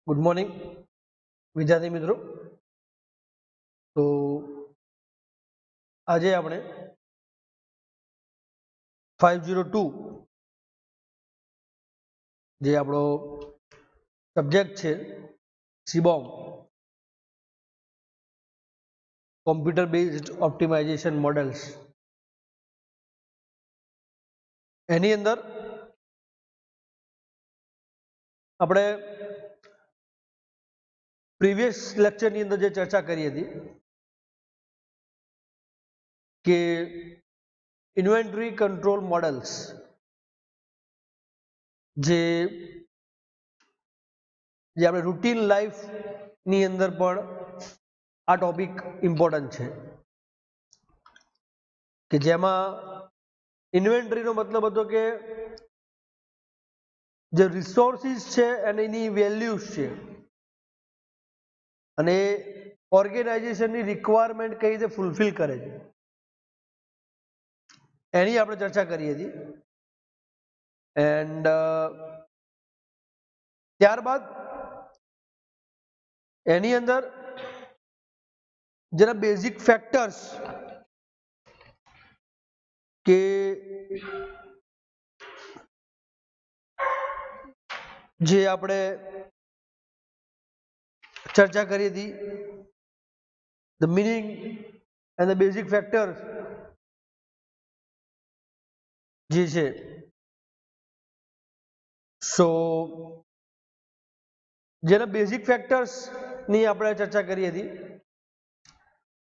Good morning વિદ્યાર્થી મિત્રો. તો આજે આપણે 502 જે આપણો સબ્જેક્ટ છે સીબોમ કોમ્પ્યુટર બેઝડ ઓપ્ટિમાઇઝેશન મોડેલ્સ, એની અંદર આપણે પ્રીવિયસ લેક્ચરની અંદર જે ચર્ચા કરી હતી કે ઇન્વેન્ટરી કંટ્રોલ મોડલ્સ જે આપણે રૂટીન લાઈફની અંદર પણ આ ટોપિક ઇમ્પોર્ટન્ટ છે કે જેમાં ઇન્વેન્ટરીનો મતલબ હતો કે જે રિસોર્સિસ છે અને એની વેલ્યુઝ છે અને ઓર્ગેનાઇઝેશનની રિક્વાયરમેન્ટ કઈ રીતે ફૂલફિલ કરે છે એની આપણે ચર્ચા કરી હતી. એન્ડ ત્યારબાદ એની અંદર જેના બેઝિક ફેક્ટર્સ કે જે આપણે ચર્ચા કરી હતી, the meaning and the basic factors જે છે. સો જેના બેઝિક ફેક્ટર્સ ની આપણે ચર્ચા કરી હતી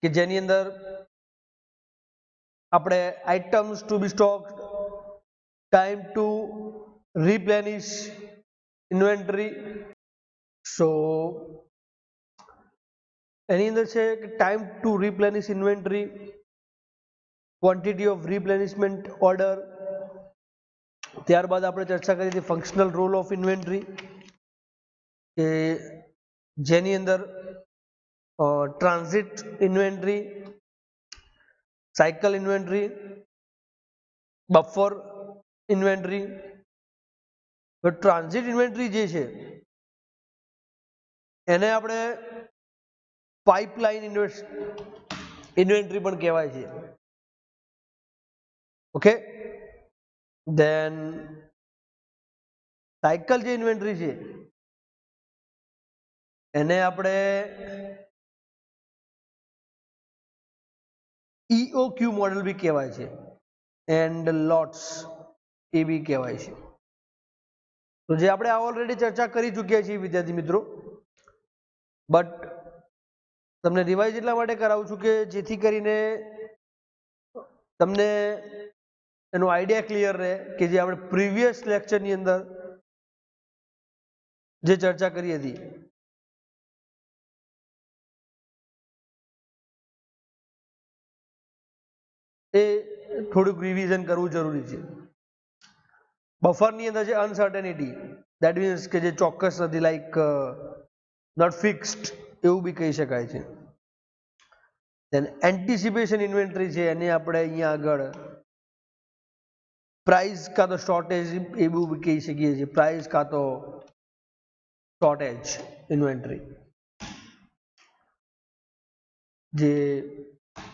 કે જેની અંદર આપણે items to be stock, time to replenish inventory. So એની અંદર છે કે time to replenish inventory, quantity of replenishment order. ત્યારબાદ આપણે ચર્ચા કરી હતી ફંક્શનલ રોલ ઓફ ઇન્વેન્ટરી કે જેની અંદર transit inventory, cycle inventory, buffer inventory. તો ટ્રાન્ઝિટ ઇન્વેન્ટરી જે છે એને આપણે પાઇપલાઇન ઇન્વેન્ટરી પણ કહેવાય છે. ઓકે, ધેન સાયકલ જે ઇન્વેન્ટરી છે એને આપણે EOQ મોડેલ બી કહેવાય છે એન્ડ લોટ્સ એ બી કહેવાય છે. તો જે આપણે ઓલરેડી ચર્ચા કરી ચૂક્યા છીએ વિદ્યાર્થી મિત્રો, બટ તમને રિવાઇઝ એટલા માટે કરાવું છું કે જેથી કરીને તમને એનો આઈડિયા ક્લિયર રહે કે જે આપણે પ્રીવિયસ લેક્ચરની અંદર જે ચર્ચા કરી હતી એ થોડુંક રિવિઝન કરવું જરૂરી છે. બફરની અંદર છે અનસર્ટેનિટી, દેટ મીન્સ કે જે ચોક્કસ નથી, લાઈક નોટ ફિક્સ્ડ એવું બી કહી શકાય છે. દેન એન્ટિસિપેશન ઇન્વેન્ટરી છે, એને આપણે અહીંયા આગળ પ્રાઇસ કાં તો શોર્ટેજ એવું બી કહી શકીએ છીએ, પ્રાઇસ કાં તો શોર્ટેજ ઇન્વેન્ટરી, જે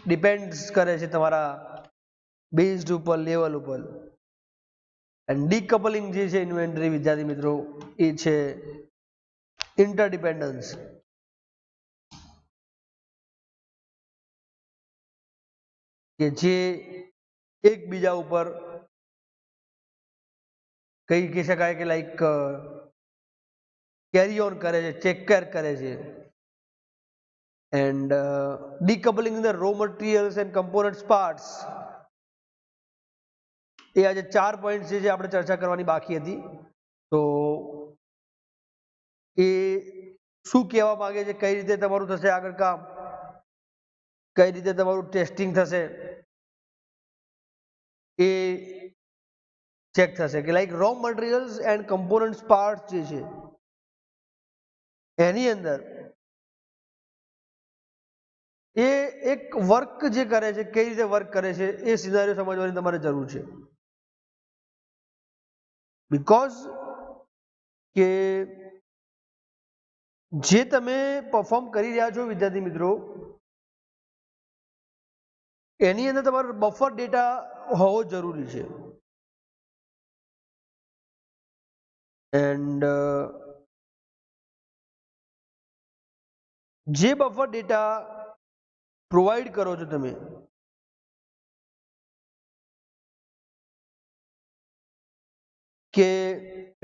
ડિપેન્ડ્સ કરે છે તમારા બેઝડ ઉપર, લેવલ ઉપર. એન્ડ ડીકપલિંગ જે છે ઇન્વેન્ટરી વિદ્યાર્થી મિત્રો એ છે ઇન્ટરડિપેન્ડન્સ, કે જે એકબીજા ઉપર કહી શકાય કે લાઈક કેરી ઓન કરે છે, ચેક કેર કરે છે. And decoupling the raw materials and components parts, એ આજે 4 પોઈન્ટ છે જે આપણે ચર્ચા કરવાની બાકી હતી. તો એ શું કહેવા માંગે છે, કઈ રીતે તમારું થશે આગળ કામ, કઈ રીતે તમારું ટેસ્ટિંગ થશે, એ ચેક થશે કે like raw materials and components parts જે છે એની અંદર એ એક વર્ક જે કરે છે, કઈ રીતે વર્ક કરે છે એ સિનારીઓ સમજવાની તમારે જરૂર છે. બીકોઝ કે જે તમે પરફોર્મ કરી રહ્યા છો વિદ્યાર્થી મિત્રો એની અંદર તમારો બફર ડેટા હોવો જરૂરી છે એન્ડ જે બફર ડેટા પ્રોવાઈડ કરો છો તમે કે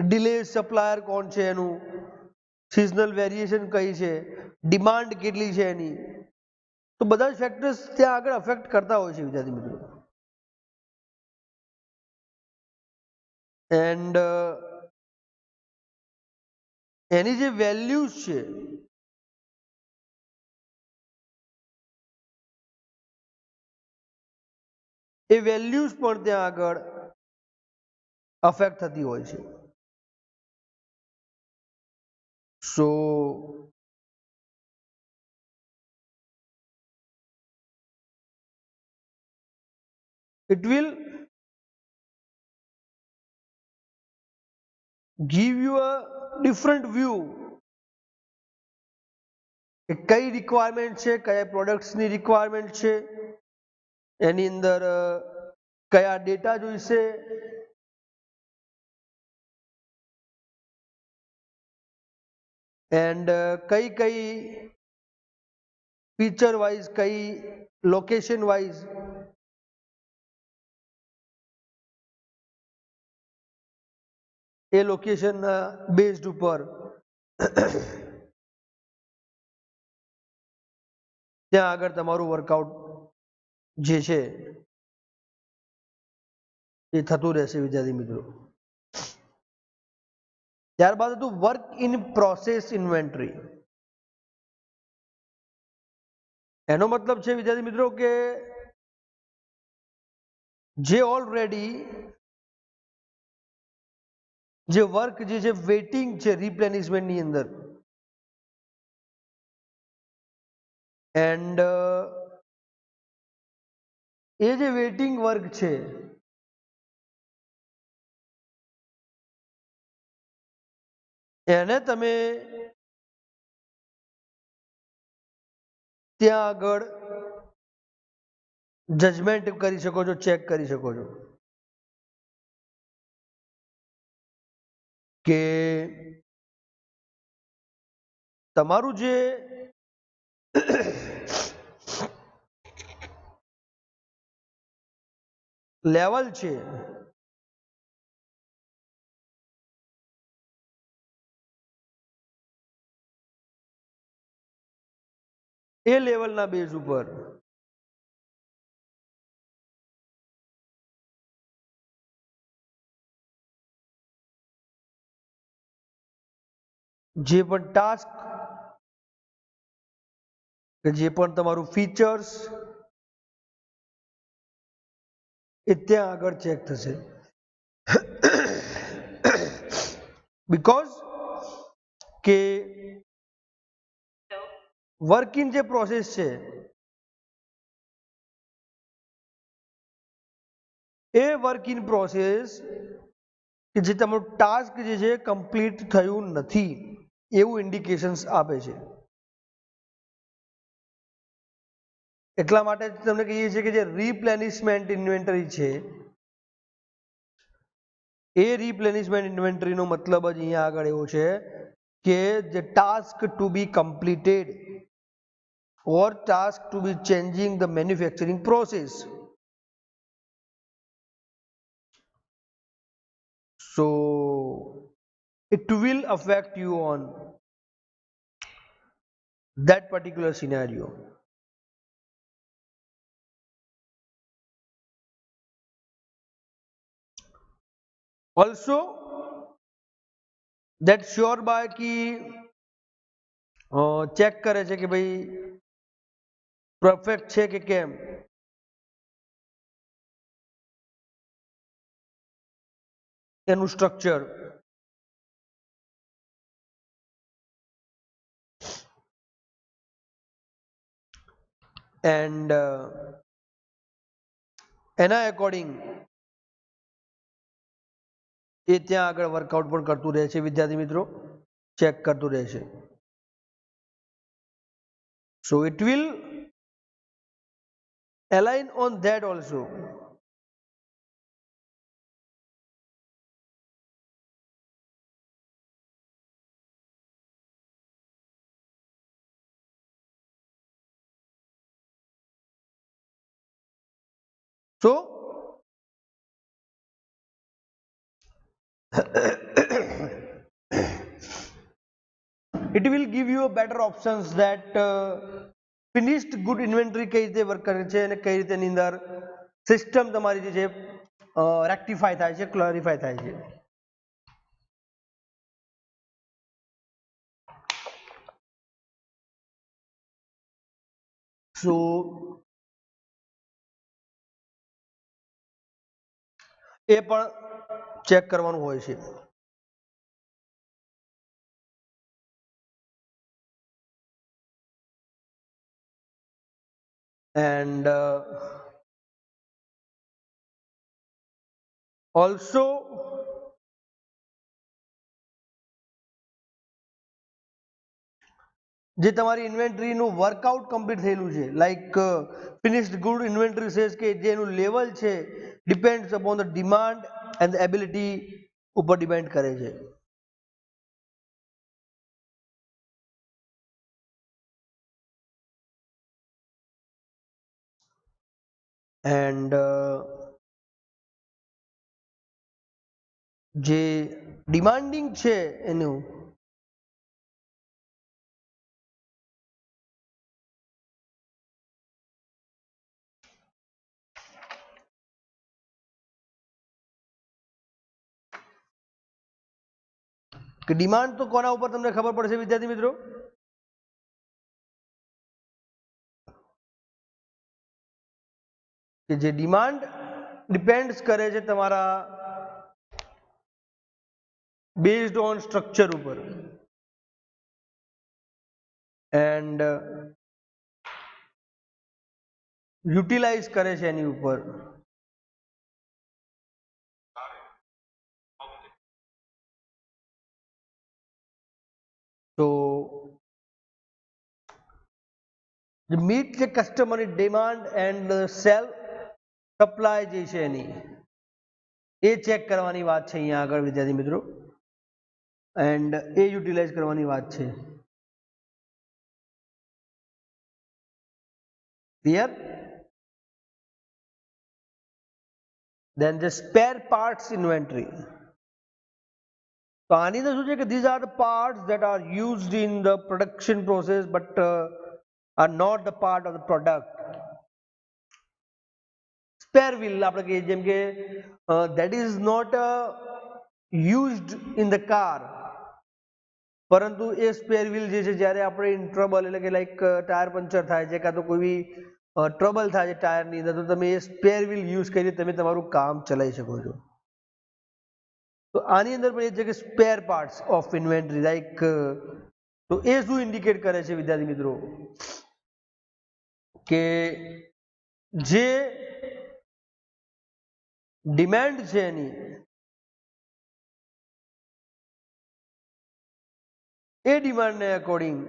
ડિલે સપ્લાયર કોણ છે એનું સિઝનલ વેરિએશન કઈ છે ડિમાન્ડ કેટલી છે એની તો બધા જ ફેક્ટર્સ ત્યાં આગળ અફેક્ટ કરતા હોય છે વિદ્યાર્થી મિત્રો એન્ડ એની જે વેલ્યુઝ છે એ વેલ્યુઝ પણ ત્યાં આગળ અફેક્ટ થતી હોય છે સો it will give you a different view કે કઈ રિક્વાયરમેન્ટ છે કયા પ્રોડક્ટ્સની રિક્વાયરમેન્ટ છે એની અંદર કયા ડેટા જોઈશે એન્ડ કઈ કઈ ફીચર વાઇઝ કઈ લોકેશન વાઇઝ એ લોકેશનના બેઝડ ઉપર ત્યાં આગળ તમારું વર્કઆઉટ જે છે એ થતું રહેશે વિદ્યાર્થી મિત્રો ત્યારબાદ હતું વર્ક ઇન પ્રોસેસ ઇન્વેન્ટરી એનો મતલબ છે વિદ્યાર્થી મિત્રો કે જે ઓલરેડી જે વર્ક જે છે વેઇટિંગ છે રિપ્લેનિશમેન્ટની અંદર એન્ડ એ જે વેઇટિંગ વર્ક છે એને તમે ત્યાં આગળ જજમેન્ટ કરી શકો છો ચેક કરી શકો છો કે તમારું જે લેવલ છે એ લેવલના બેઝ ઉપર જે પણ ટાસ્ક કે જે પણ તમારું ફીચર્સ એ ત્યાં આગળ ચેક થશે બીકોઝ કે વર્કિંગ જે પ્રોસેસ છે એ વર્ક ઇન પ્રોસેસ કે જે તમારું ટાસ્ક જે છે કમ્પ્લીટ થયું નથી એવું ઇન્ડિકેશન્સ આપે છે એટલા માટે તમને કહીએ છીએ કે જે રિપ્લેનિશમેન્ટ ઇન્વેન્ટરી છે એ રિપ્લેનિશમેન્ટ ઇન્વેન્ટરીનો મતલબ જ અહીંયા આગળ એવો છે કે the task to be completed or task to be changing the manufacturing process. So it will affect you on that particular scenario. Also that sure by की ચેક કરે છે કે ભાઈ પરફેક્ટ છે કે કેમ એનું સ્ટ્રક્ચર એન્ડ એના એકોર્ડિંગ એ ત્યાં આગળ વર્કઆઉટ પણ કરતું રહે છે વિદ્યાર્થી મિત્રો ચેક કરતું રહે છે So it will align on that also. So it will give you a better options that finished good inventory કઈ રીતે વર્ક કરે છે અને કઈ રીતે એની અંદર સિસ્ટમ તમારી જે છે રેક્ટિફાય થાય છે, ક્લેરિફાય થાય છે. સો એ પણ ચેક કરવાનું હોય છે. And also જે તમારી ઇન્વેન્ટરીનું વર્કઆઉટ કમ્પ્લીટ થયેલું છે, like finished good inventory sales કે જેનું લેવલ છે depends upon the demand and the ability ઉપર ડિપેન્ડ કરે છે. એન્ડ જે ડિમાન્ડિંગ છે એનું કે ડિમાન્ડ તો કોના ઉપર તમને ખબર પડશે વિદ્યાર્થી મિત્રો? કે જે ડિમાન્ડ ડિપેન્ડ્સ કરે છે તમારા બેઝડ ઓન સ્ટ્રક્ચર ઉપર એન્ડ યુટિલાઇઝ કરે છે એની ઉપર. તો મીટ જે કસ્ટમરની ડિમાન્ડ એન્ડ સેલ સપ્લાય જે છે એની એ ચેક કરવાની વાત છે અહીંયા આગળ વિદ્યાર્થી મિત્રો, એન્ડ એ યુટિલાઇઝ કરવાની વાત છે. Clear? Then the spare parts inventory. તો આની અંદર શું છે કે these are the parts that are used in the production process but are not the part of the product. Spare wheel આપણે કહીએ જેમ કે that is not used in the car, પરંતુ એ સ્પેર વ્હીલ જે છે જ્યારે આપણે ઇન ટ્રબલ એટલે કે લાઈક ટાયર પંચર થાય છે કાં તો કોઈ બી ટ્રબલ થાય છે ટાયરની અંદર, તો તમે એ સ્પેર વ્હીલ યુઝ કરીને તમે તમારું કામ ચલાવી શકો છો. તો આની અંદર પણ એ છે કે spare parts of inventory like, તો એ શું ઇન્ડિકેટ કરે છે વિદ્યાર્થી મિત્રો કે જે ડિમાન્ડ છે એની એ ડિમાન્ડને અકોર્ડિંગ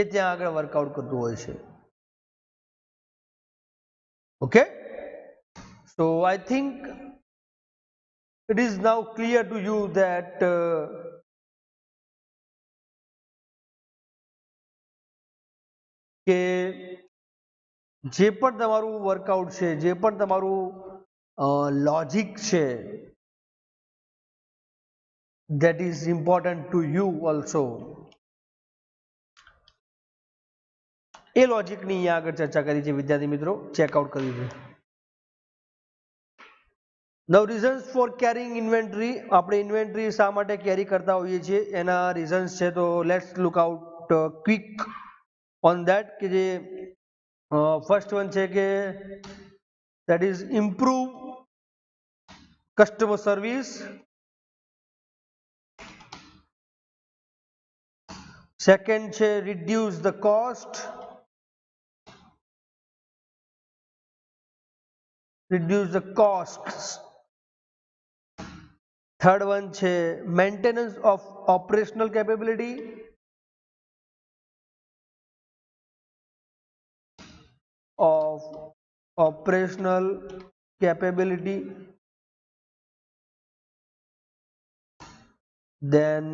એ ત્યાં આગળ વર્કઆઉટ કરતું હોય છે. Okay, so I think it is now clear to you that કે જે પણ તમારું વર્કઆઉટ છે, જે પણ તમારું લોજિક છે, that is important to you also, એ લોજિકની અહીંયા આગળ ચર્ચા કરી છે વિદ્યાર્થી મિત્રો, ચેકઆઉટ કર્યું છે. Now reasons for carrying inventory, આપણે ઇન્વેન્ટરી શા માટે કેરી કરતા હોઈએ છીએ એના રીઝન્સ છે. તો let's look out quick on that કે જે ફર્સ્ટ વન છે કે that is improve customer service. Second છે reduce the cost. Reduce the costs. Third one છે maintenance of operational capability, of operational capability, then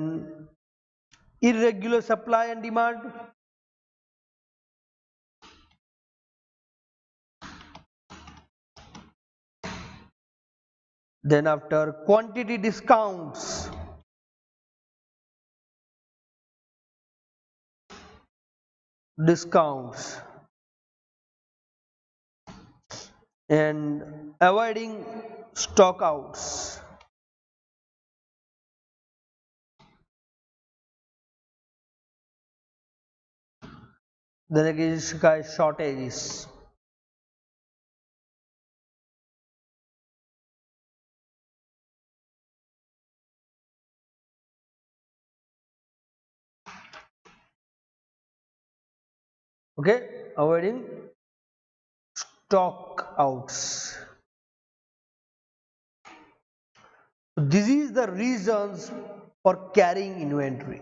irregular supply and demand, then after quantity discounts, and avoiding stock outs. Then again shortages. Okay, avoiding stock outs. This is the reasons for carrying inventory.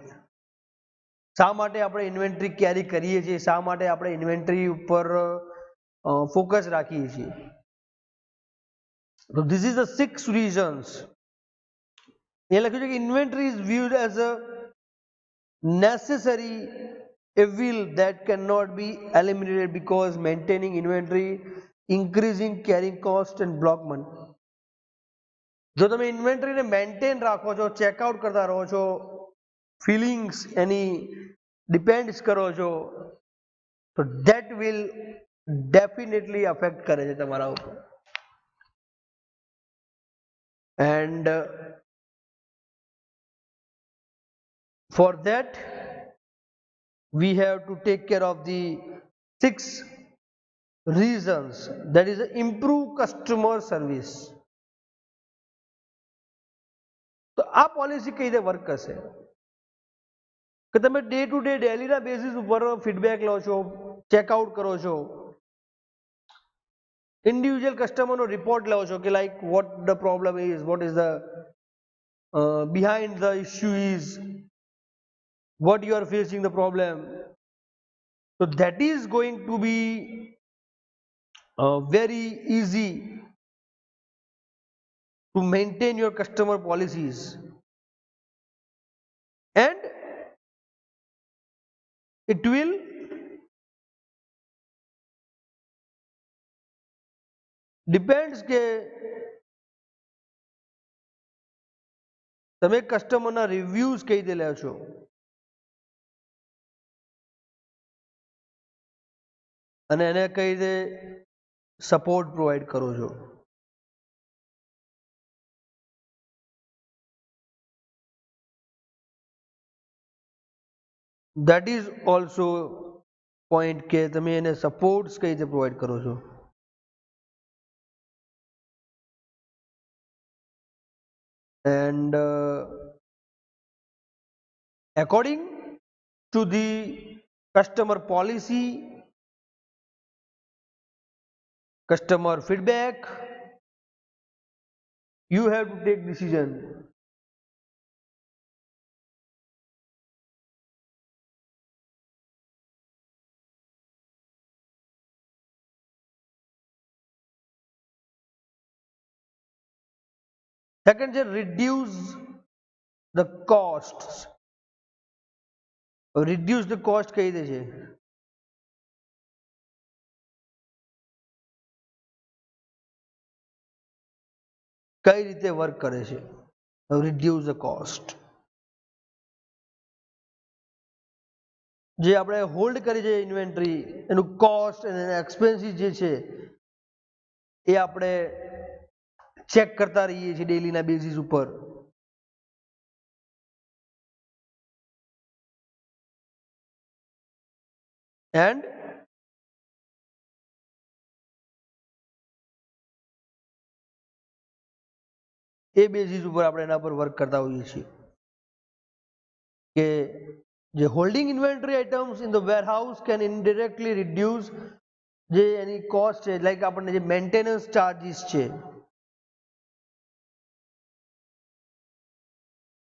શા માટે આપણે inventory કેરી કરીએ છીએ, શા માટે આપણે inventory ઉપર focus રાખીએ છીએ? So this is the 6 reasons. એ લખ્યું છે કે inventory is viewed as a necessary evil that cannot be eliminated because maintaining inventory increasing carrying cost and block money. જો તમે ઇન્વેન્ટરીને મેન્ટેન રાખો છો, ચેકઆઉટ કરતા રહો છો, ફિલિંગ્સ એની ડિપેન્ડ્સ કરો છો, તો ધેટ વિલ ડેફિનેટલી અફેક્ટ કરે છે તમારા ઉપર. And for that we have to take care of the 6 reasons, that is improve customer service. તો આ પોલિસી કઈ રીતે વર્ક કરશે કે તમે ડે ટુ ડે ડેલીના બેસિસ ઉપર ફીડબેક લો છો, ચેકઆઉટ કરો છો, ઇન્ડિવિજ્યુઅલ કસ્ટમરનો રિપોર્ટ લો છો કે like what the problem is, vote is the behind the issue is, what you are facing the problem. So that is going to be very easy to maintain your customer policies, and it will depends કે તમે કસ્ટમરના reviews કઈ રીતે લો છો, અને એને કઈ રીતે support provide કરો છો. That is also point કે તમે એને સપોર્ટ્સ કઈ રીતે પ્રોવાઈડ કરો છો. And according to the customer policy, customer feedback, you have to take decision. Second છે reduce the costs. Reduce the cost કઈ રીતે છે? કઈ રીતે વર્ક કરે છે? Reduce the cost. જે આપણે હોલ્ડ કરી છે ઇન્વેન્ટરી, એનું કોસ્ટ અને એક્સપેન્સીસ જે છે એ આપણે ચેક કરતા રહીએ છીએ ડેલીના બેસિસ ઉપર. એન્ડ એ બેસિસ ઉપર આપણે એના પર વર્ક કરતા હોઈએ છીએ કે જે holding inventory items in the warehouse can indirectly reduce જે એની કોસ્ટ છે, લાઈક આપણને જે મેન્ટેનન્સ ચાર્જીસ છે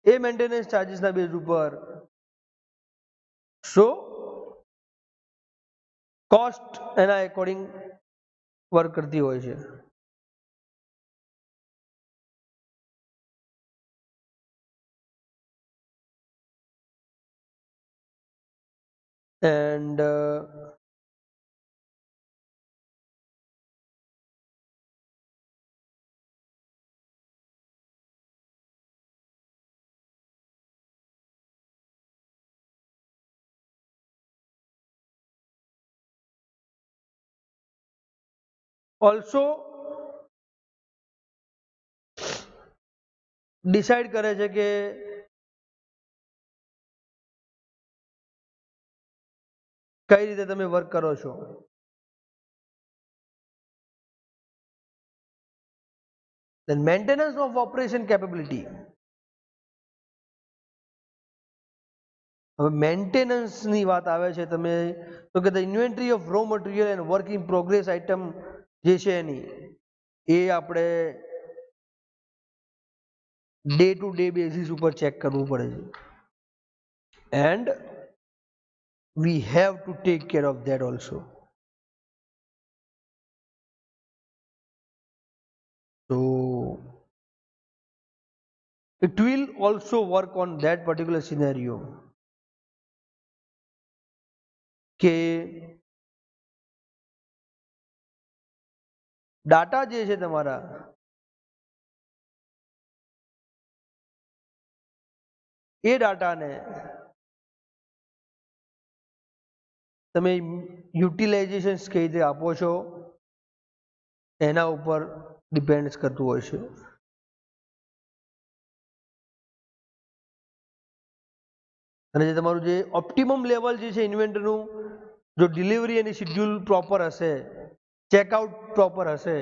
એ મેન્ટેનન્સ ચાર્જીસના બેઝ ઉપર સો કોસ્ટ એના એકોર્ડિંગ વર્ક કરતી હોય છે. and also ડિસાઇડ કરે છે કે કઈ રીતે તમે વર્ક કરો છો. then maintenance of operation capability. હવે મેન્ટેનન્સની વાત આવે છે તમે તો કે the inventory of raw material and work in progress item જે છે એની એ આપણે ડે ટુ ડે બેઝિસ ઉપર ચેક કરવું પડે છે. And we have to take care of that also. So it will also work on that particular scenario કે data જે છે તમારા એ ડાટાને તમે યુટિલાઇઝેશન કઈ રીતે આપો છો એના ઉપર ડિપેન્ડ કરતું હોય છે. અને જે તમારું જે ઓપ્ટિમમ લેવલ જે છે ઇન્વેન્ટરીનું જો ડિલિવરી એની શેડ્યુલ પ્રોપર હશે, ચેકઆઉટ પ્રોપર હશે,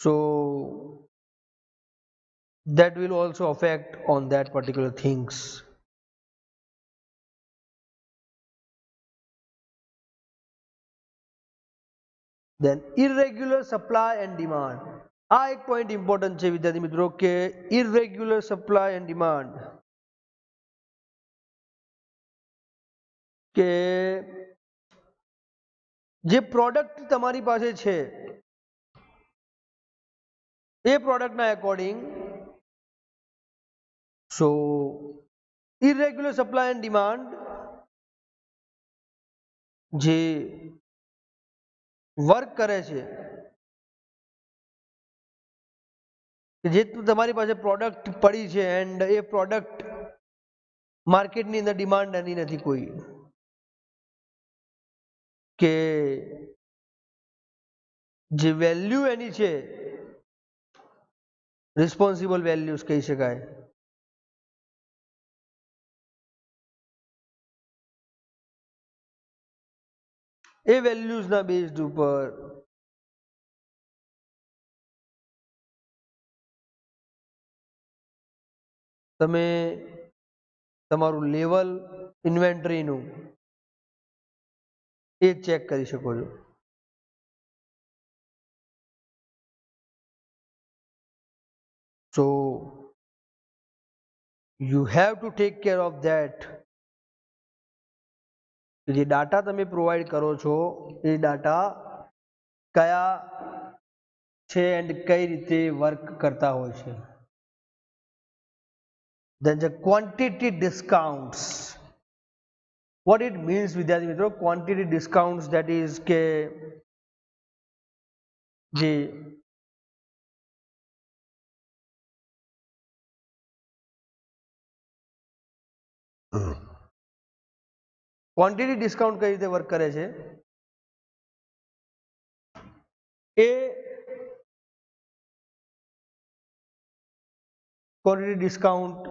so that will also affect on that particular things. Then irregular supply and demand. આ એક પોઈન્ટ ઇમ્પોર્ટન્ટ છે વિદ્યાર્થી મિત્રો કે irregular supply and demand કે જે પ્રોડક્ટ તમારી પાસે છે એ પ્રોડક્ટના according so irregular supply and demand જે વર્ક કરે છે જે તમારી પાસે પ્રોડક્ટ પડી છે એન્ડ એ પ્રોડક્ટ માર્કેટની અંદર ડિમાન્ડ એની નથી કોઈ કે જે વેલ્યુ એની છે રિસ્પોન્સિબલ વેલ્યુઝ કહી શકાય એ વેલ્યુઝના બેઝ ઉપર તમે તમારું લેવલ ઇન્વેન્ટરીનું એ ચેક કરી શકો છો. So you have to take care of that. જે ડાટા તમે પ્રોવાઈડ કરો છો એ ડાટા કયા છે એન્ડ કઈ રીતે વર્ક કરતા હોય છે. Then the quantity discounts. What it means વિદ્યાર્થી મિત્રો quantity discounts that is કે જે ક્વોન્ટિટી ડિસ્કાઉન્ટ કઈ રીતે વર્ક કરે છે એ ક્વોન્ટિટી ડિસ્કાઉન્ટ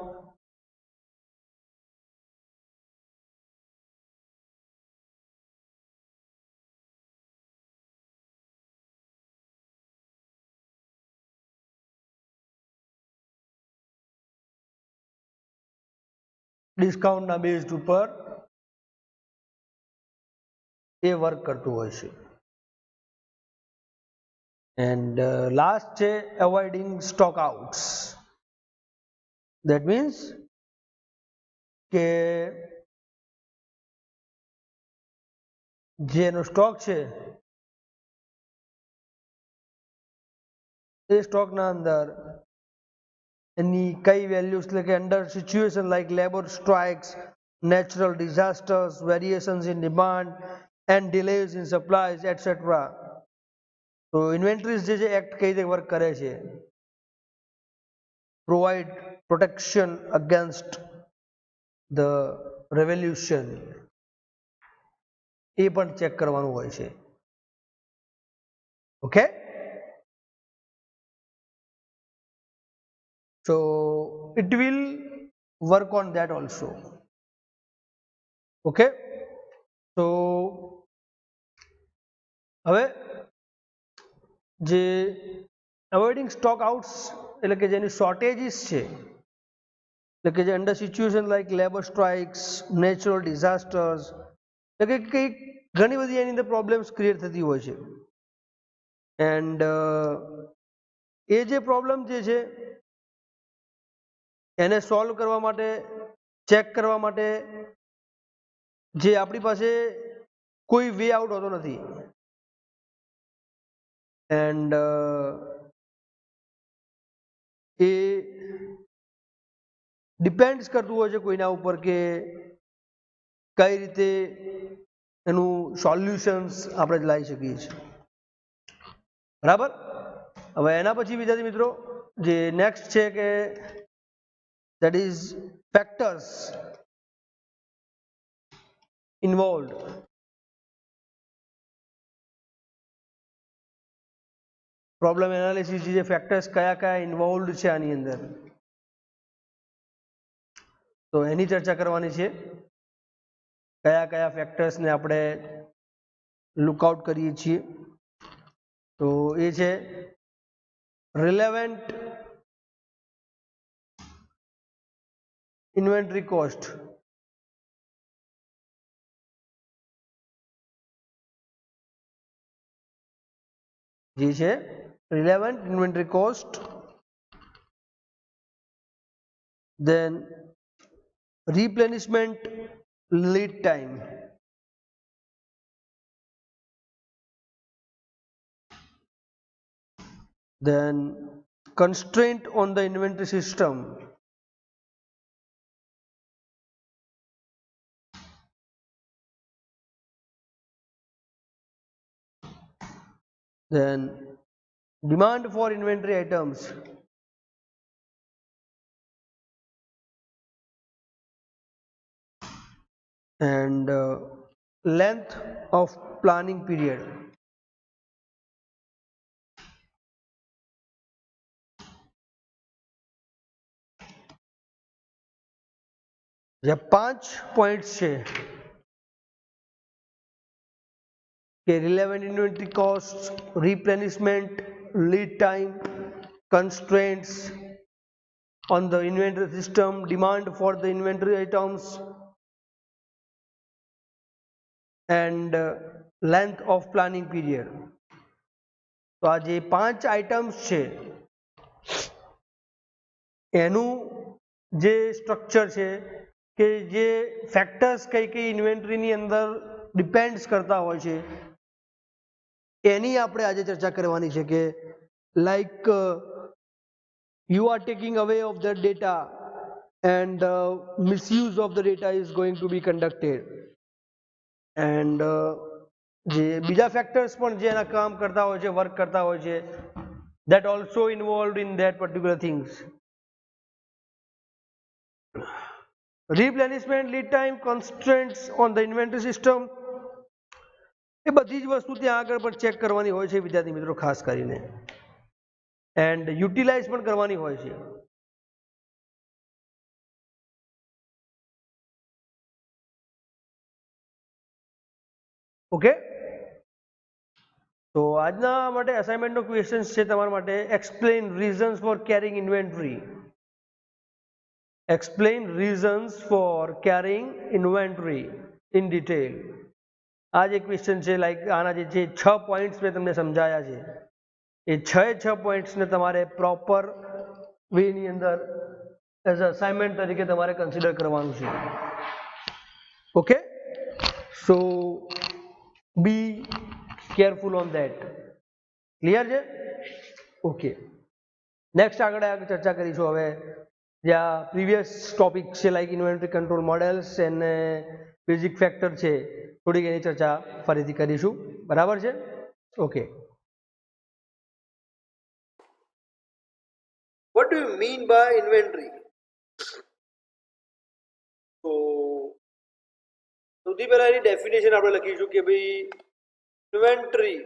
ડિસ્કાઉન્ટના બેઝ ઉપર એ વર્ક કરતું હોય છે. એન્ડ લાસ્ટ છે અવોઇડિંગ સ્ટોક આઉટ્સ. દેટ મીન્સ કે જે એનો સ્ટોક છે એ સ્ટોકના અંદર એની કઈ વેલ્યુઝ, એટલે કે under situation like labour strikes, natural disasters, variations in demand and delays in supplies etcetera. તો ઇન્વેન્ટરીઝ જે છે એક્ટ કઈ રીતે વર્ક કરે છે, provide protection against the revolution, એ પણ ચેક કરવાનું હોય છે. Okay, so it will work on that also. Okay, so હવે જે અવોઇડિંગ સ્ટોક આઉટ્સ એટલે કે જેની શોર્ટેજીસ છે, એટલે કે જે under situation like labour strikes, natural disasters, એટલે કે કંઈક ઘણી બધી એની અંદર પ્રોબ્લેમ્સ ક્રિએટ થતી હોય છે. એન્ડ એ જે પ્રોબ્લેમ જે છે એને સોલ્વ કરવા માટે, ચેક કરવા માટે જે આપણી પાસે કોઈ વે આઉટ હોતો નથી. એન્ડ એ ડિપેન્ડ્સ કરતું હોય છે કોઈના ઉપર કે કઈ રીતે એનું સોલ્યુશન્સ આપણે લાવી શકીએ છીએ. બરાબર. હવે એના પછી વિદ્યાર્થી મિત્રો જે નેક્સ્ટ છે કે that is factors involved. Problem analysis જે ફેક્ટર્સ કયા કયા ઇન્વોલ્વડ છે આની અંદર, તો એની ચર્ચા કરવાની છે. કયા કયા ફેક્ટર્સને આપણે લુકઆઉટ કરીએ છીએ, તો એ છે રિલેવન્ટ ઇન્વેન્ટરી કોસ્ટ, જે છે relevant inventory cost. then replenishment lead time, then constraint on the inventory system, then demand for inventory items, and length of planning period. જે 5 પોઈન્ટ્સ છે કે relevant inventory costs, replenishment, lead time, constraints on the inventory system, demand for the inventory items, and length of planning period. તો આ જે 5 items છે એનું જે structure છે કે જે ફેક્ટર્સ કઈ કઈ ઇન્વેન્ટરીની અંદર ડિપેન્ડ્સ કરતા હોય છે એની આપણે આજે ચર્ચા કરવાની છે. કે like you are taking away of the data and misuse of the data is going to be conducted. and જે બીજા ફેક્ટર્સ પણ જે એના કામ કરતા હોય છે, વર્ક કરતા હોય છે, that also involved in that particular things. replenishment, lead time, constraints on the inventory system, એ બધી જ વસ્તુ ત્યાં આગળ પણ ચેક કરવાની હોય છે વિદ્યાર્થી મિત્રો ખાસ કરીને. એન્ડ યુટિલાઇઝ પણ કરવાની હોય છે. ઓકે, તો આજના માટે અસાઇનમેન્ટનો ક્વેશ્ચન છે તમારા માટે, explain reasons for carrying inventory. Explain reasons for carrying inventory in detail. આ જે ક્વેશ્ચન છે લાઈક આના જે 6 પોઈન્ટ્સ મેં તમને સમજાયા છે એ 6 પોઈન્ટ્સને તમારે પ્રોપર વેની અંદર એઝ અસાઇનમેન્ટ તરીકે તમારે કન્સિડર કરવાનું છે. Okay, so be careful on that. Clear છે? ઓકે, નેક્સ્ટ આગળ ચર્ચા કરીશું હવે જ્યાં પ્રીવિયસ ટોપિક છે લાઈક ઇન્વેન્ટરી કંટ્રોલ મોડેલ્સ અને બેઝિક ફેક્ટર છે, થોડીક એની ચર્ચા ફરીથી કરીશું. બરાબર છે? Okay. What do you mean by inventory? તો સૌથી પહેલા એની ડેફિનેશન આપણે લખીશું કે ભાઈ inventory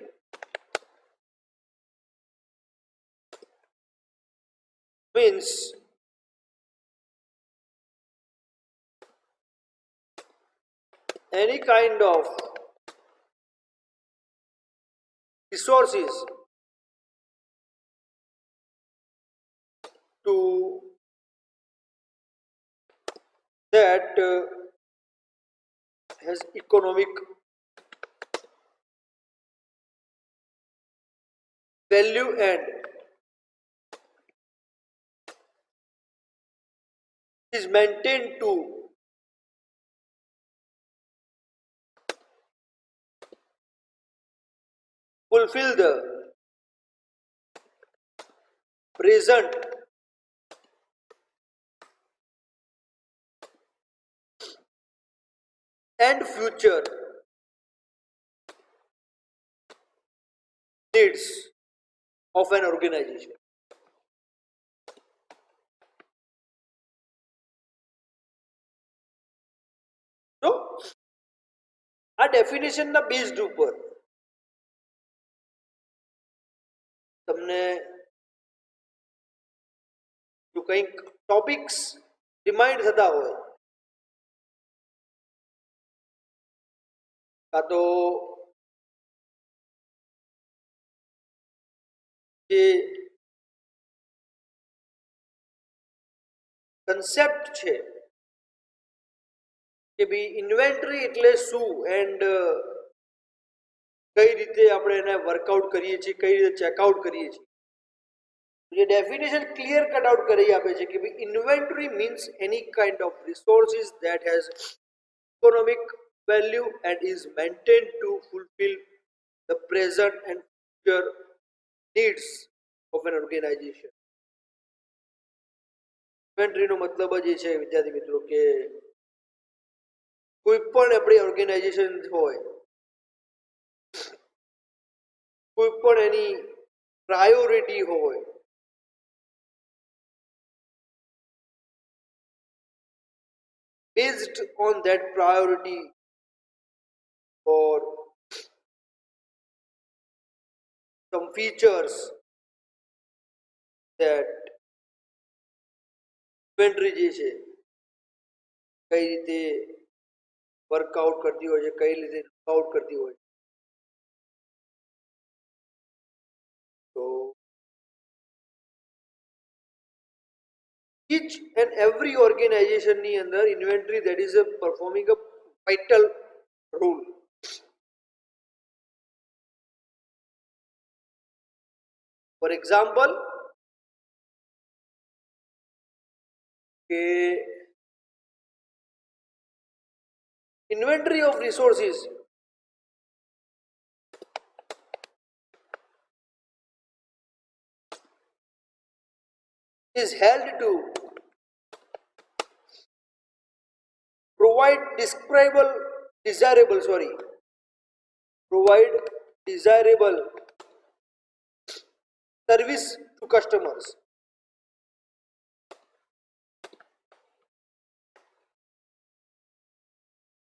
means any kind of resources to that has economic value and is maintained to fulfill the present and future needs of an organization. So, આ ડેફિનેશનના based ઉપર તમને જો કંઈક ટોપિક્સ રિમાઇન્ડ થતા હોય કાં તો જે કન્સેપ્ટ છે કે ભાઈ ઇન્વેન્ટરી એટલે શું એન્ડ કઈ રીતે આપણે એને વર્કઆઉટ કરીએ છીએ, કઈ રીતે ચેકઆઉટ કરીએ છીએ. જે ડેફિનેશન ક્લિયર કટ આઉટ કરી આપે છે કે ભાઈ inventory means any kind of resources that has economic value and is maintained to fulfill the present and future needs of an organization. Inventory નો મતલબ જ એ છે વિદ્યાર્થી મિત્રો કે કોઈ પણ આપણી ઓર્ગેનાઇઝેશન હોય, કોઈ પણ એની પ્રાયોરિટી હોય, based on that priority or some features that inventory જે છે કઈ રીતે વર્કઆઉટ કરતી હોય છે, કઈ રીતે આઉટ કરતી હોય. તો each and every organization ની અંદર inventory that is a performing a vital role. For example, કે inventory of resources is held to provide desirable service to customers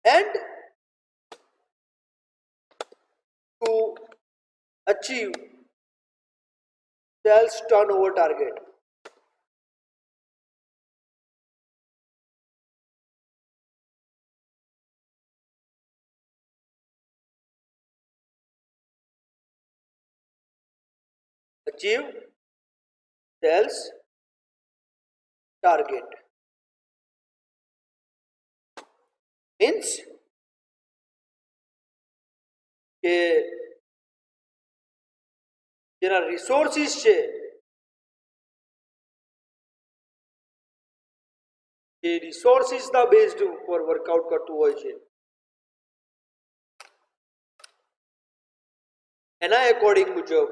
and to achieve sales turnover target. Achieve sales target means કે જેના resources છે એ રિસોર્સિસના based ઉપર workout કરતું હોય છે, એના according મુજબ,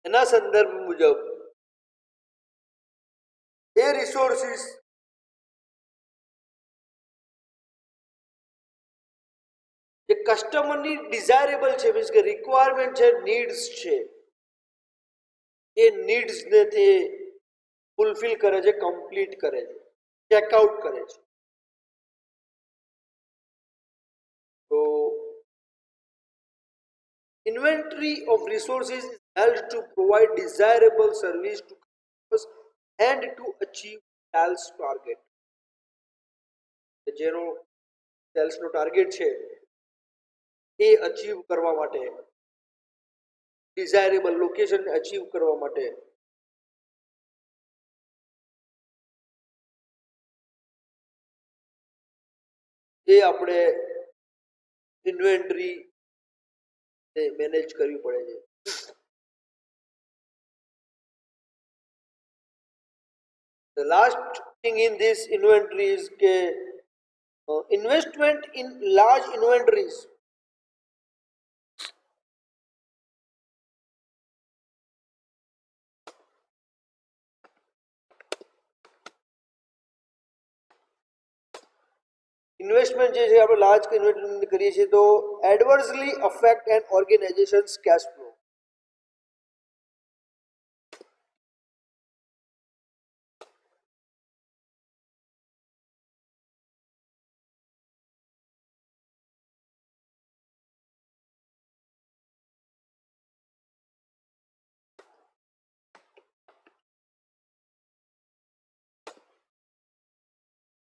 એના સંદર્ભ મુજબ એ રિસોર્સિસ જે કસ્ટમરની ડિઝાયરેબલ છે, મીન્સ કે રિક્વાયરમેન્ટ છે, નીડ્સ છે, એ નીડ્સને તે ફૂલફિલ કરે છે, કમ્પ્લીટ કરે છે, ચેકઆઉટ કરે છે. તો inventory of resources is held to provide desirable service to customers and to achieve sales target. જેનો સેલ્સનો ટાર્ગેટ છે એ અચીવ કરવા માટે, ડિઝાયરેબલ લોકેશન અચીવ કરવા માટે એ આપણે ઇન્વેન્ટરી મેનેજ કરવી પડે છે. The last thing in this inventory is કે investment in large inventories investment જે છે આપણે લાર્જ ઇન્વેસ્ટમેન્ટ કરીએ છીએ તો adversely affect an organization's cash flow.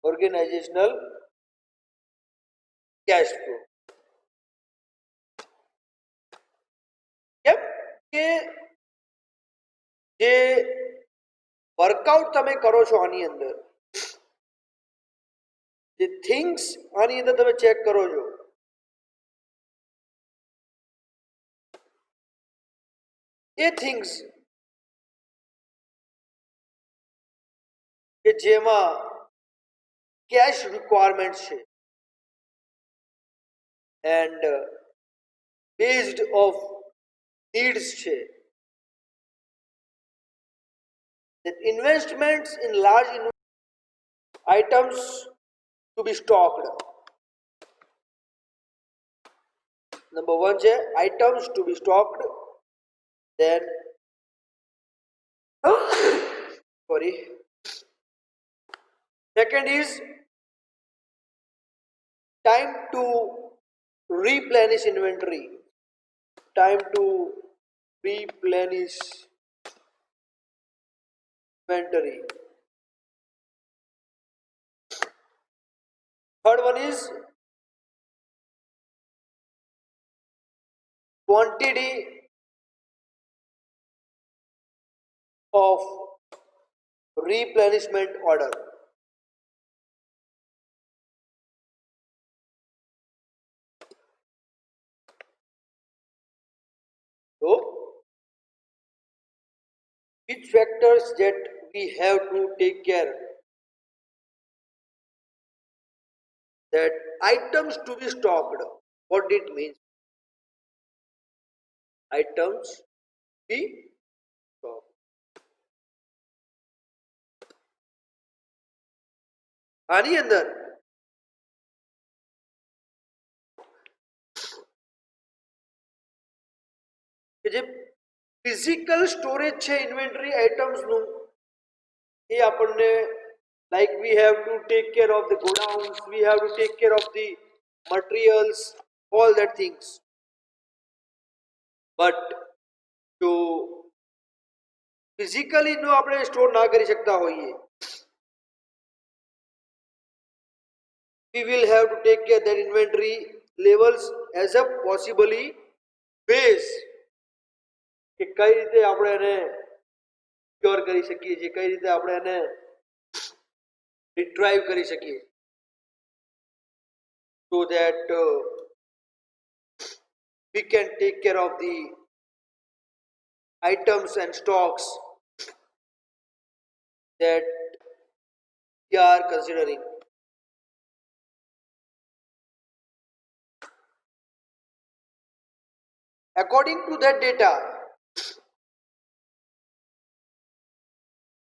Organizational cash flow. કેમ કે જે વર્કઆઉટ તમે કરો છો આની અંદર, જે થિંગ્સ આની અંદર તમે ચેક કરો છો, એ થિંગ્સ કે જેમાં કેશ રિક્વાયરમેન્ટ છે એન્ડ બેઝડ ઓફ નીડ્સ છે, that investments in large items to be stocked. Number one છે items to be stocked, then sorry, second is time to replenish inventory, time to replenish inventory. Third one is quantity of replenishment order. So which factors that we have to take care, that items to be stocked, what it means, items be stocked. આની અંદર કે જે physical storage છે inventory આઇટમ્સનું, એ આપણને like we have to take care of the godowns, we have to take care of the materials, all that things. But જો physically નો આપણે store ના કરી શકતા હોઈએ, we will have to take care that inventory levels as a possibly base, કે કઈ રીતે આપણે એને સ્ટોર કરી શકીએ છીએ, કઈ રીતે આપણે એને રિટ્રાઈવ કરી શકીએ, so that we can take care of the items and stocks that we are considering. According to that data,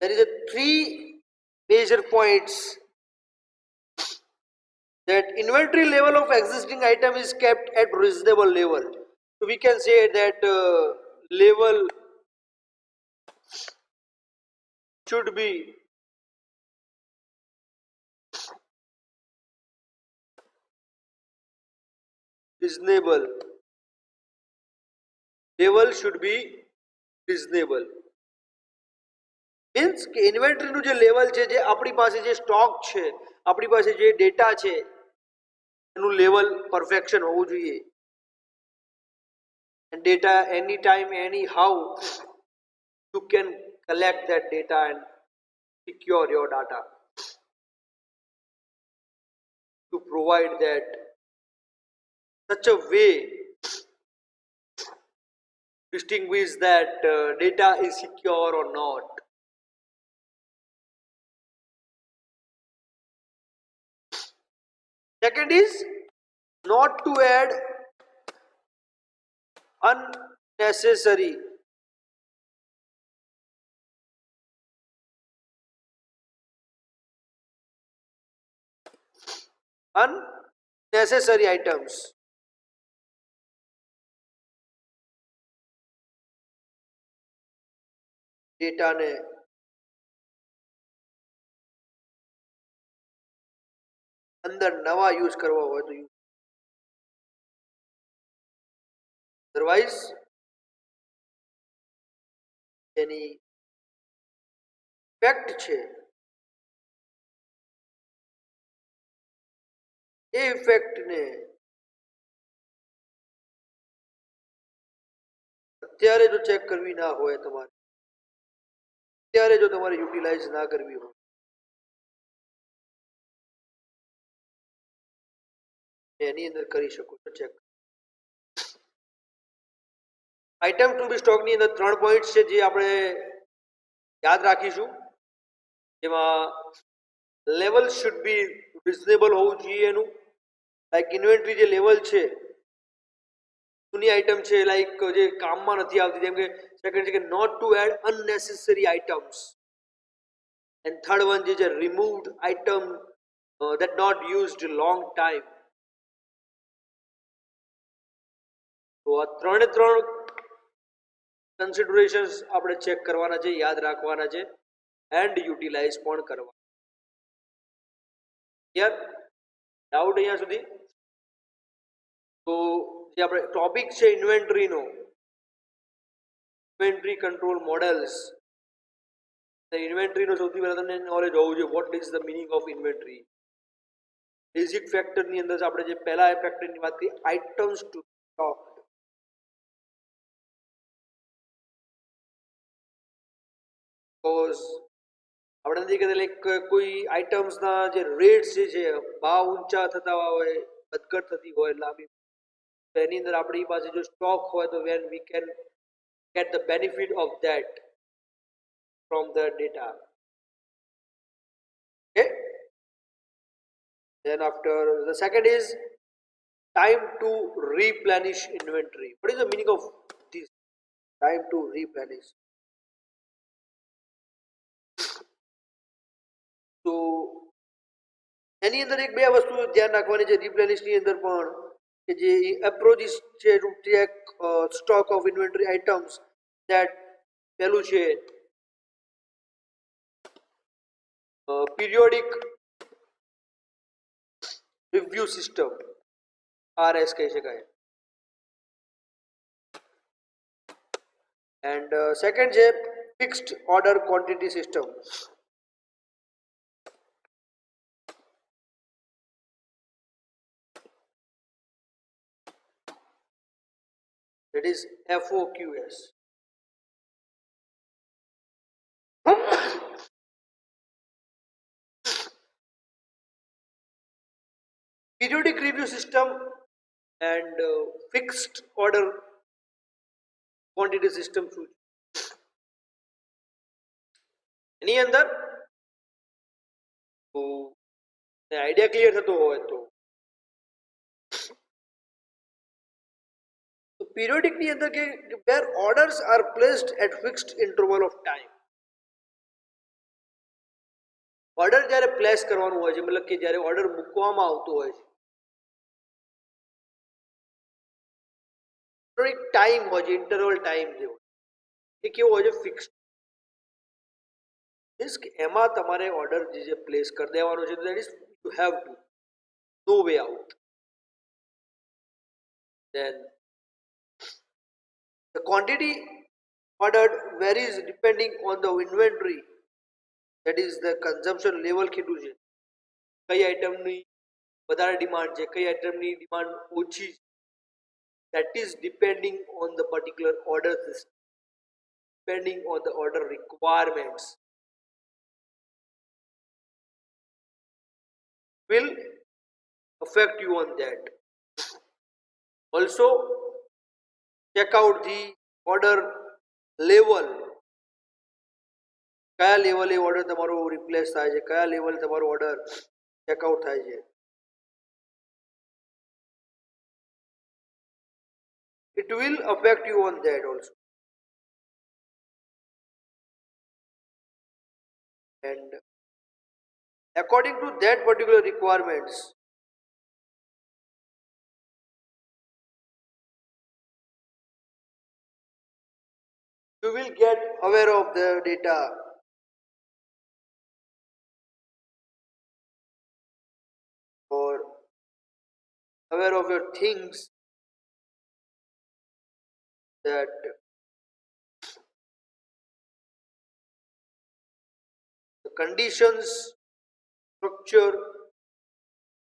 there is a three major points that inventory level of existing item is kept at reasonable level. So we can say that level should be reasonable. Level should be reasonable. Means કે ઇન્વેન્ટરીનું જે level છે, જે આપણી પાસે જે stock છે, આપણી પાસે જે ડેટા છે, એનું લેવલ પરફેક્શન હોવું જોઈએ. And data anytime anyhow you can collect that data and secure your data to provide that such a way distinguish that data is secure or not. Second is not to add unnecessary items. Data ને અંદર નવા use કરવા હોય તો otherwise એની effect છે એ effect ને અત્યારે જો ચેક કરવી ના હોય, તમારે અત્યારે જો તમારે યુટિલાઇઝ ના કરવી હોય, એની અંદર કરી શકો છો ચેક. આઇટમ ટુ બી સ્ટોકની અંદર 3 પોઈન્ટ્સ છે જે આપણે યાદ રાખીશું. જેમાં લેવલ શુડ બી રિઝનેબલ હોવું જોઈએ એનું. લાઈક ઇન્વેન્ટરી જે લેવલ છે, જૂની આઇટમ છે, લાઈક જે કામમાં નથી આવતી, જેમ કે સેકન્ડ છે કે not to add unnecessary items, and third one જે છે removed item that not used long time. તો આ ત્રણે ત્રણ કન્સિડરેશન્સ આપણે ચેક કરવાના છે, યાદ રાખવાના છે એન્ડ યુટિલાઇઝ પણ કરવા. ક્લિયર? ડાઉટ અહીંયા સુધી? તો જે આપણે ટોપિક છે ઇન્વેન્ટરીનો, ઇન્વેન્ટરી કંટ્રોલ મોડેલ્સ, ઇન્વેન્ટરીનો સૌથી પહેલા તમને નોલેજ હોવું જોઈએ. What is the meaning of inventory? Basic ફેક્ટરની અંદર આપણે જે પહેલા ફેક્ટરની વાત કરી, આઇટમ્સ ટુ સ્ટોક. આપણે નથી કહેતા લાઈક કોઈ આઇટમ્સના જે રેટ્સ જે છે, ભાવ ઊંચા થતા હોય, વધઘટ થતી હોય લાંબી, તો એની અંદર આપણી પાસે જો સ્ટોક હોય તો when we can get the benefit of that from the data. Okay, then after the second is time to replenish inventory. What is the meaning of this time to replenish? તો એની અંદર એક બે વસ્તુ ધ્યાન રાખવાની છે રિપ્લેનિશ ની અંદર પણ, કે જે એપ્રોચ છે to track stock of inventory items. That પહેલું છે પીરિયોડિક રિવ્યુ સિસ્ટમ, RS કહી શકાય. એન્ડ સેકન્ડ છે fixed order quantity system. That is FOQS. Periodic review system and fixed order quantity system શું છે એની અંદર તો આઈડિયા ક્લિયર થતો હોય તો periodic ની અંદર કે where orders are placed at fixed interval of time order જ્યારે પ્લેસ કરવાનું હોય છે મતલબ કે જ્યારે ઓર્ડર મૂકવામાં આવતો હોય છે એક ટાઈમ હોય છે ઇન્ટરવલ ટાઈમ જેવો એ કેવો હોય છે ફિક્સ મીન્સ કે એમાં તમારે ઓર્ડર જે પ્લેસ કરી દેવાનો છે that is you have to know way out then the quantity ordered varies depending on the inventory that is the consumption level કેટલું છે કઈ આઈટમની વધારે ડિમાન્ડ છે કઈ આઈટમની ડિમાન્ડ ઓછી છે that is depending on the particular order system depending on the order requirements will affect you on that also check out the order level કયા લેવલે ઓર્ડર તમારો રિપ્લેસ થાય છે કયા લેવલે તમારો ઓર્ડર ચેકઆઉટ થાય છે it will affect you on that also and according to that particular requirements you will get aware of the data or aware of your things that the conditions structure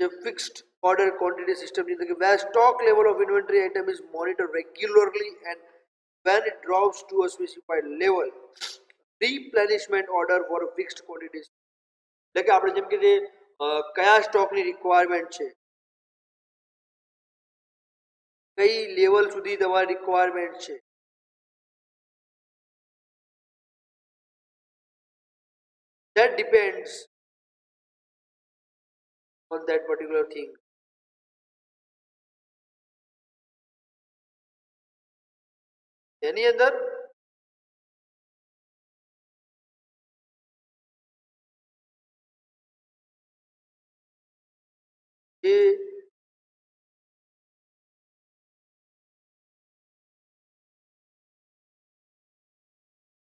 a fixed order quantity system where stock level of inventory item is monitored regularly and when it drops to a specified level replenishment order for a fixed quantity એટલે કે આપણે જેમ કે જે કયા સ્ટોકની requirement છે કઈ level સુધી તમારી રિક્વાયરમેન્ટ છે that depends on that particular thing એની અંદર જે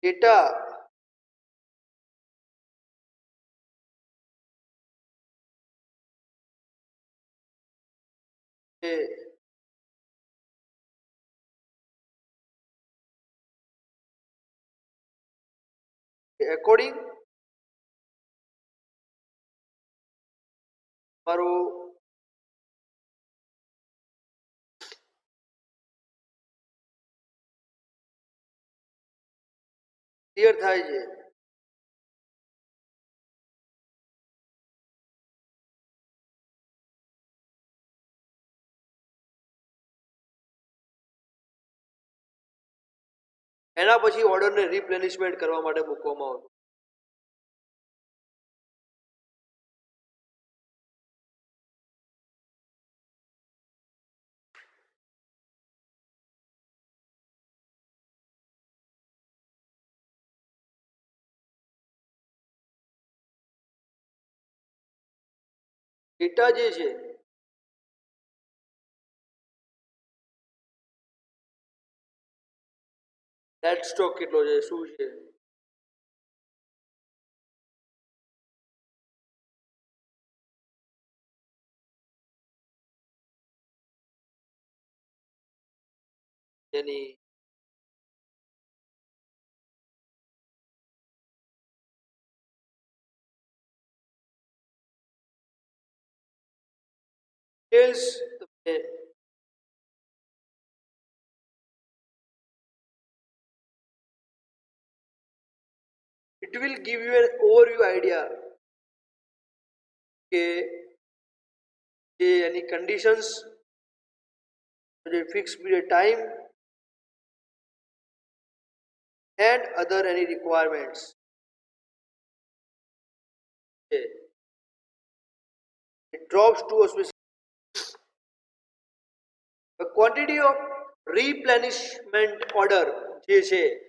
ડેટા according મારો ક્લિયર થાય છે એના પછી ઓર્ડરને રિપ્લેનિશમેન્ટ કરવા માટે મૂકવામાં આવતું ડેટા જે છે નેટ સ્ટોક કેટલો છે શું છે એની details it will give you an overview idea કે જે એની કન્ડિશન્સ જે fix period time and other any requirements. It drops to a specific the quantity of replenishment order જે છે